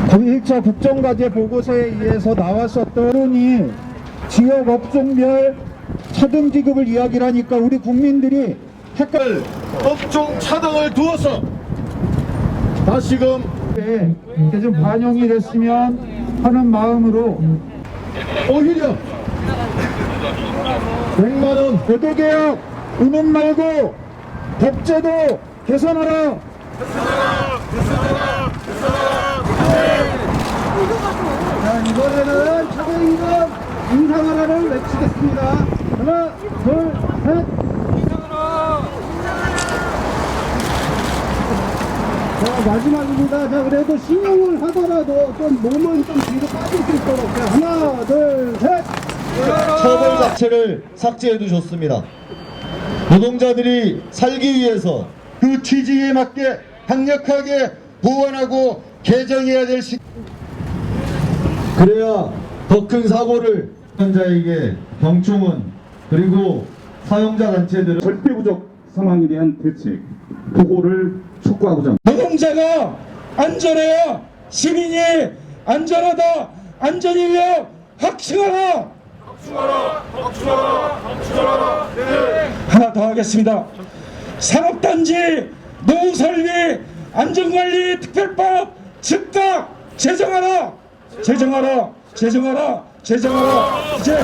고1차 국정과제 보고서에 의해서 나왔었던 이 지역 업종별 차등 지급을 이야기를 하니까 우리 국민들이 헷갈려. 업종 차등을 두어서 다시금 이게 좀 반영이 됐으면 하는 마음으로 오히려 100만원 고도개혁 의문 말고 법제도 개선하라. 자, 이번에는 차등임금 인상하라를 외치겠습니다. 하나, 둘, 셋. 자, 마지막입니다. 자, 그래도 신용을 하더라도 좀 몸은 좀 뒤로 빠질 수 있도록. 자, 하나, 둘, 셋. 처벌 자체를 삭제해 두셨습니다. 노동자들이 살기 위해서 그 취지에 맞게 강력하게 보완하고 개정해야 될 시. 그래야 더 큰 사고를 환자에게 경총은 그리고 사용자 단체들은 절대 부족 상황에 대한 대책, 보고를 촉구하고자 합니다. 노동자가 안전해야 시민이 안전하다. 안전인력 확충하라. 하나 더 하겠습니다. 산업단지 노후설비 안전관리 특별법 즉각 제정하라. 제정하라. 제정하라. 제정하라. 이제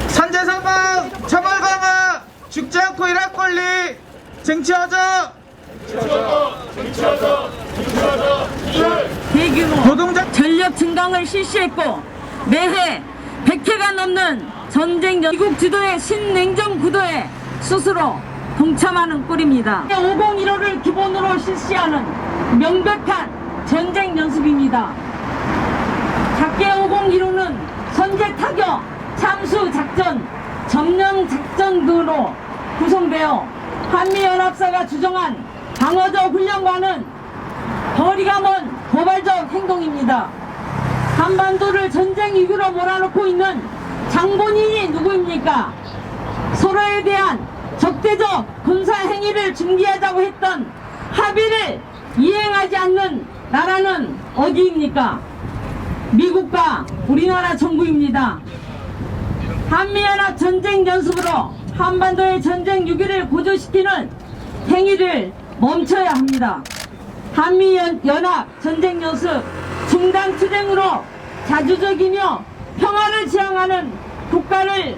산재사망 처벌 강화, 죽지 않고 일할 권리 쟁취하자. 대규모 노동자 전력 증강을 실시했고 매해 100회가 넘는 전쟁 미국 주도의 신냉전 구도에 스스로 동참하는 꼴입니다. 5015를 기본으로 실시하는 명백한 전쟁 연습입니다. 작게 5015는 선제 타격, 참수 작전, 점령 작전 등으로 구성되어 한미연합사가 주정한 방어적 훈련과는 거리가 먼 도발적 행동입니다. 한반도를 전쟁 위기로 몰아넣고 있는 장본인이 누구입니까? 서로에 대한 적대적 군사 행위를 중지하자고 했던 합의를 이행하지 않는 나라는 어디입니까? 미국과 우리나라 정부입니다. 한미연합 전쟁 연습으로 한반도의 전쟁 유기를 고조시키는 행위를 멈춰야 합니다. 한미연합 전쟁 연습 중단 투쟁으로 자주적이며 평화를 지향하는 국가를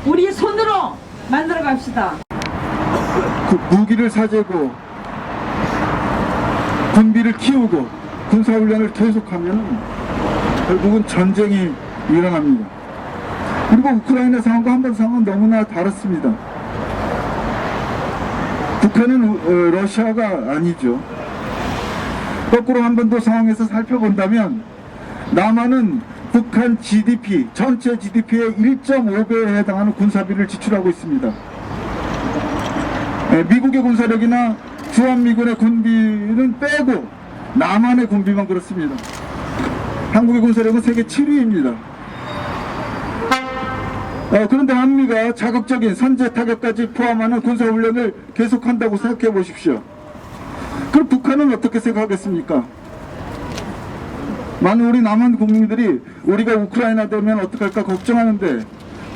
우리 손으로 만들어 갑시다. 무기를 사재고 군비를 키우고 군사훈련을 계속하면 결국은 전쟁이 일어납니다. 그리고 우크라이나 상황과 한반 상황은 너무나 다릅니다. 북한은 러시아가 아니죠. 거꾸로 한반도 상황에서 살펴본다면 남한은 북한 GDP, 전체 GDP의 1.5배에 해당하는 군사비를 지출하고 있습니다. 미국의 군사력이나 주한미군의 군비는 빼고 남한의 군비만 그렇습니다. 한국의 군사력은 세계 7위입니다. 그런데 한미가 자극적인 선제 타격까지 포함하는 군사훈련을 계속한다고 생각해 보십시오. 그럼 북한은 어떻게 생각하겠습니까? 많은 우리 남한 국민들이 우리가 우크라이나 되면 어떡할까 걱정하는데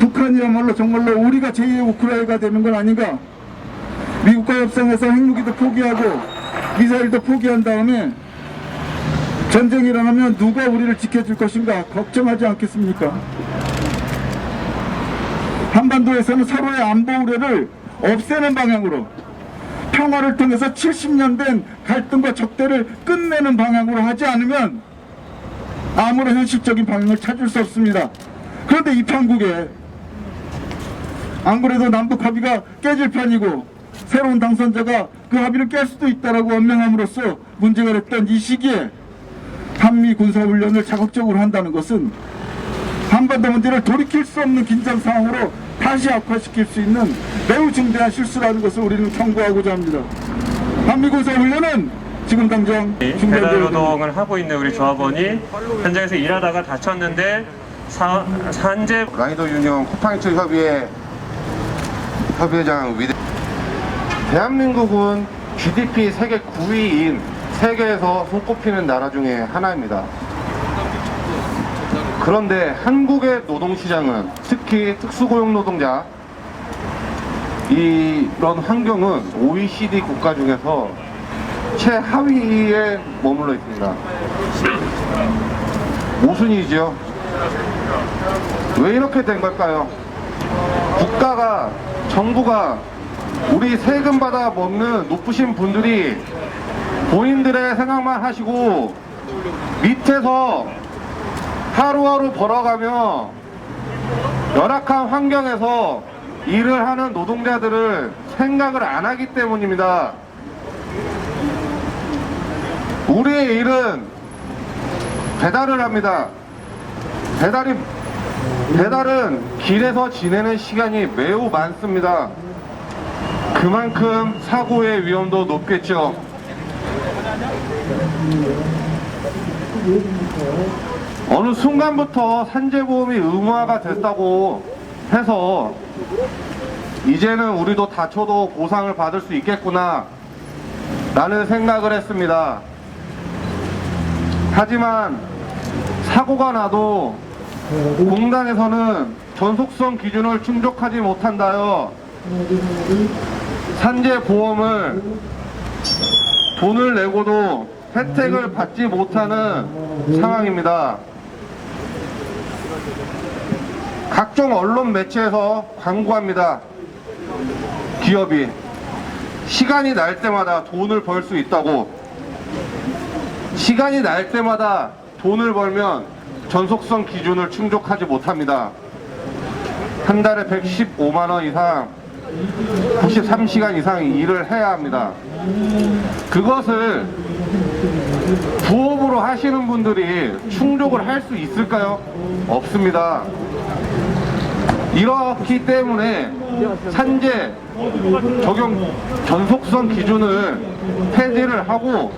북한이야말로 정말로 우리가 제2의 우크라이나가 되는 건 아닌가? 미국과 협상해서 핵무기도 포기하고 미사일도 포기한 다음에 전쟁이 일어나면 누가 우리를 지켜줄 것인가 걱정하지 않겠습니까? 한반도에서는 서로의 안보 우려를 없애는 방향으로 평화를 통해서 70년 된 갈등과 적대를 끝내는 방향으로 하지 않으면 아무런 현실적인 방향을 찾을 수 없습니다. 그런데 이 판국에 안 그래도 남북 합의가 깨질 판이고 새로운 당선자가 그 합의를 깰 수도 있다라고 언명함으로써 문제가 됐던 이 시기에 한미 군사훈련을 자극적으로 한다는 것은 한반도 문제를 돌이킬 수 없는 긴장 상황으로 다시 악화시킬 수 있는 매우 중대한 실수라는 것을 우리는 경고하고자 합니다. 한미 군사훈련은 지금 당장 배달 노동을 하고 있는 우리 조합원이 현장에서 일하다가 다쳤는데 산재 라이더 유니온 쿠팡이츠 협의회 협의회장 위대 대한민국은 GDP 세계 9위인 세계에서 손꼽히는 나라 중에 하나입니다. 그런데 한국의 노동시장은 특히 특수고용 노동자 이런 환경은 OECD 국가 중에서 최하위에 머물러 있습니다. 모순이죠. 왜 이렇게 된 걸까요? 국가가, 정부가 우리 세금 받아 먹는 높으신 분들이 본인들의 생각만 하시고 밑에서 하루하루 벌어가며 열악한 환경에서 일을 하는 노동자들을 생각을 안 하기 때문입니다. 우리의 일은 배달을 합니다. 배달은 길에서 지내는 시간이 매우 많습니다. 그만큼 사고의 위험도 높겠죠. 어느 순간부터 산재보험이 의무화가 됐다고 해서 이제는 우리도 다쳐도 보상을 받을 수 있겠구나 라는 생각을 했습니다. 하지만 사고가 나도 공단에서는 전속성 기준을 충족하지 못한다여 산재보험을 돈을 내고도 혜택을 받지 못하는 상황입니다. 각종 언론 매체에서 광고합니다. 기업이 시간이 날 때마다 돈을 벌 수 있다고. 시간이 날 때마다 돈을 벌면 전속성 기준을 충족하지 못합니다. 한 달에 115만원 이상 93시간 이상 일을 해야 합니다. 그것을 부업으로 하시는 분들이 충족을 할 수 있을까요? 없습니다. 이렇기 때문에 산재 적용 전속성 기준을 폐지를 하고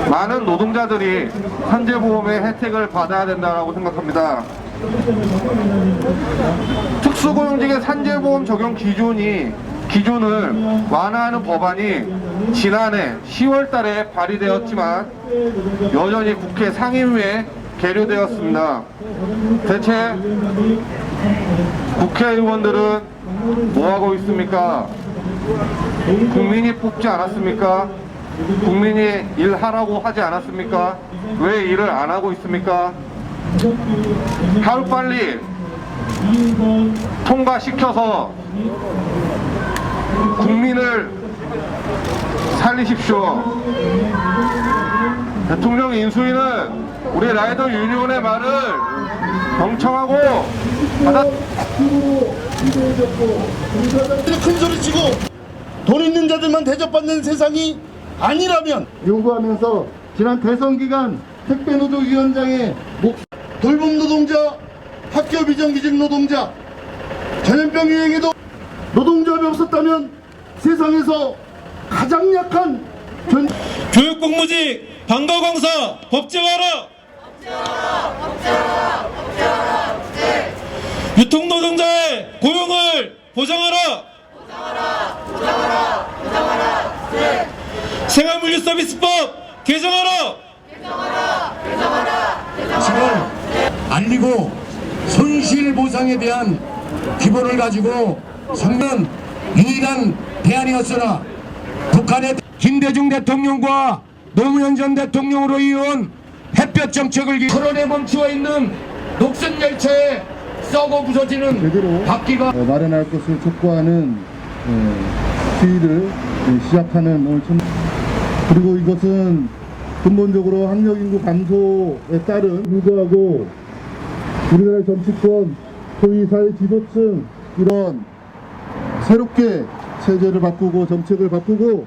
많은 노동자들이 산재보험의 혜택을 받아야 된다고 생각합니다. 특수고용직의 산재보험 적용 기준을 완화하는 법안이 지난해 10월 달에 발의되었지만 여전히 국회 상임위에 계류되었습니다. 대체 국회의원들은 뭐하고 있습니까? 국민이 뽑지 않았습니까? 국민이 일하라고 하지 않았습니까? 왜 일을 안 하고 있습니까? 하루빨리 통과시켜서 국민을 살리십시오. 대통령 인수위는 우리 라이더 유니온의 말을 경청하고 큰 소리치고 돈 있는 자들만 대접받는 세상이 아니라면 요구하면서 지난 대선 기간 택배노조위원장의 돌봄 노동자, 학교 비정규직 노동자, 전염병 유행에도 노동조합이 없었다면 세상에서 가장 약한 교육공무직 방과강사 법제화하라! 유통노동자의 고용을 보장하라! 생활물류서비스법 개정하라! 알리고 손실보상에 대한 기본을 가지고 성는 유일한 대안이었으나 북한의 김대중 대통령과 노무현 전 대통령으로 이어온 햇볕 정책을 토론에 멈추어 있는 녹슨 열차에 썩어 부서지는 바퀴가 마련할 것을 촉구하는 시위를 시작하는 오늘 첫 그리고 이것은 근본적으로 학력 인구 감소에 따른 유도하고 우리나라의 정치권, 소위 사회 지도층 이런 새롭게 체제를 바꾸고 정책을 바꾸고